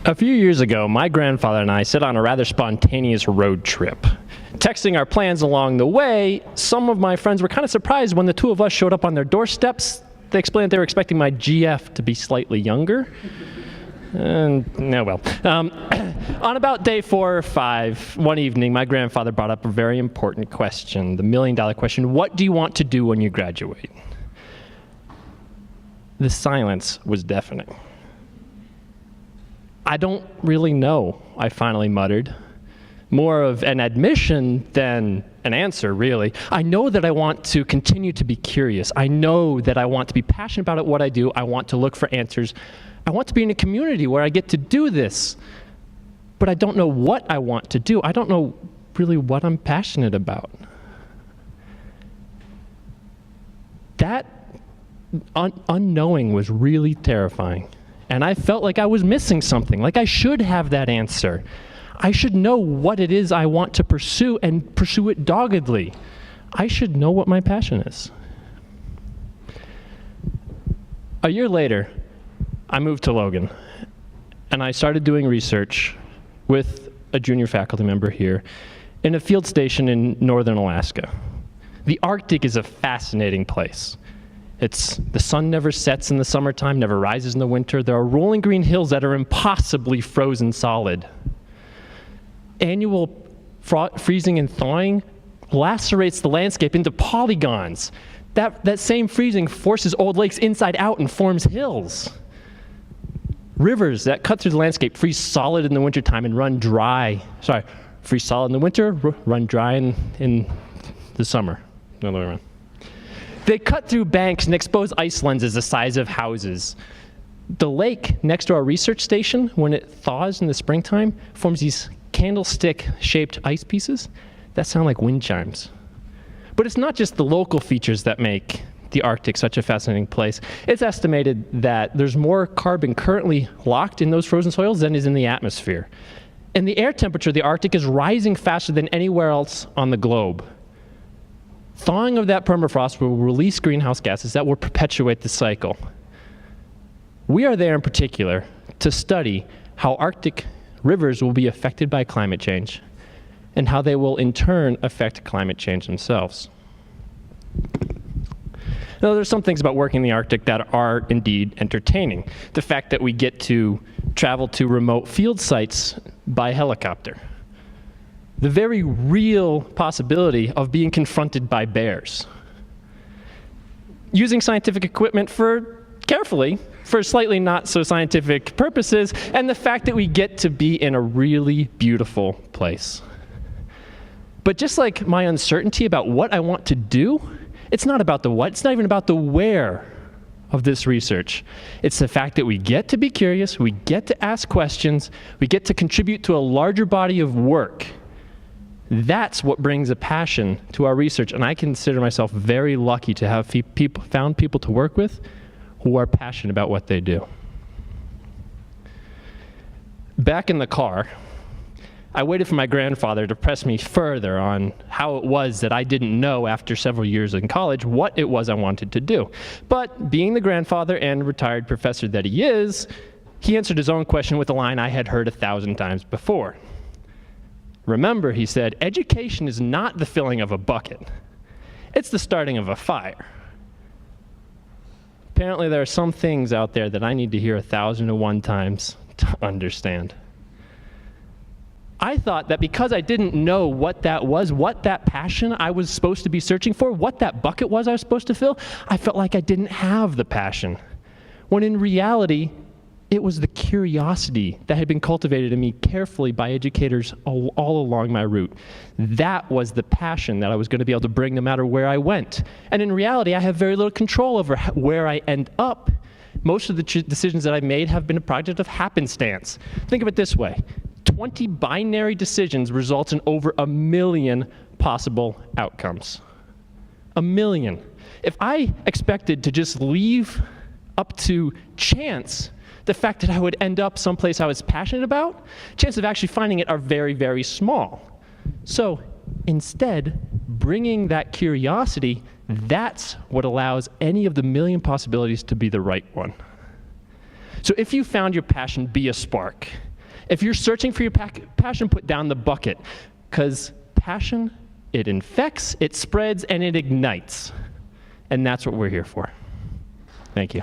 A few years ago, my grandfather and I set on a rather spontaneous road trip. Texting our plans along the way, some of my friends were kind of surprised when the two of us showed up on their doorsteps. They explained that they were expecting my GF to be slightly younger. On about day 4 or 5, one evening, my grandfather brought up a very important question, the million-dollar question: what do you want to do when you graduate? The silence was deafening. I don't really know, I finally muttered. More of an admission than an answer, really. I know that I want to continue to be curious. I know that I want to be passionate about what I do. I want to look for answers. I want to be in a community where I get to do this. But I don't know what I want to do. I don't know really what I'm passionate about. That unknowing was really terrifying. And I felt like I was missing something, like I should have that answer. I should know what it is I want to pursue and pursue it doggedly. I should know what my passion is. A year later, I moved to Logan, and I started doing research with a junior faculty member here in a field station in northern Alaska. The Arctic is a fascinating place. The sun never sets in the summertime, never rises in the winter. There are rolling green hills that are impossibly frozen solid. Annual freezing and thawing lacerates the landscape into polygons. That same freezing forces old lakes inside out and forms hills. Rivers that cut through the landscape freeze solid in the wintertime and run dry. Freeze solid in the winter, run dry in the summer. No other way around. They cut through banks and expose ice lenses the size of houses. The lake next to our research station, when it thaws in the springtime, forms these candlestick-shaped ice pieces that sound like wind chimes. But it's not just the local features that make the Arctic such a fascinating place. It's estimated that there's more carbon currently locked in those frozen soils than is in the atmosphere. And the air temperature of the Arctic is rising faster than anywhere else on the globe. Thawing of that permafrost will release greenhouse gases that will perpetuate the cycle. We are there in particular to study how Arctic rivers will be affected by climate change and how they will in turn affect climate change themselves. Now, there's some things about working in the Arctic that are indeed entertaining. The fact that we get to travel to remote field sites by helicopter. The very real possibility of being confronted by bears. Using scientific equipment for slightly not so scientific purposes, and the fact that we get to be in a really beautiful place. But just like my uncertainty about what I want to do, it's not about the what, it's not even about the where of this research. It's the fact that we get to be curious, we get to ask questions, we get to contribute to a larger body of work. That's what brings a passion to our research, and I consider myself very lucky to have found people to work with who are passionate about what they do. Back in the car, I waited for my grandfather to press me further on how it was that I didn't know after several years in college what it was I wanted to do. But being the grandfather and retired professor that he is, he answered his own question with a line I had heard 1,000 times before. Remember, he said, education is not the filling of a bucket. It's the starting of a fire. Apparently, there are some things out there that I need to hear 1,001 times to understand. I thought that because I didn't know what that was, what that passion I was supposed to be searching for, what that bucket was I was supposed to fill, I felt like I didn't have the passion. When in reality, it was the curiosity that had been cultivated in me carefully by educators all along my route. That was the passion that I was going to be able to bring no matter where I went. And in reality, I have very little control over where I end up. Most of the decisions that I've made have been a project of happenstance. Think of it this way. 20 binary decisions results in over 1 million possible outcomes. 1 million. If I expected to just leave up to chance the fact that I would end up someplace I was passionate about, chances of actually finding it are very, very small. So instead, bringing that curiosity, that's what allows any of the 1 million possibilities to be the right one. So if you found your passion be a spark, If you're searching for your passion, put down the bucket, because passion, it infects, it spreads, and it ignites. And that's what we're here for. Thank you.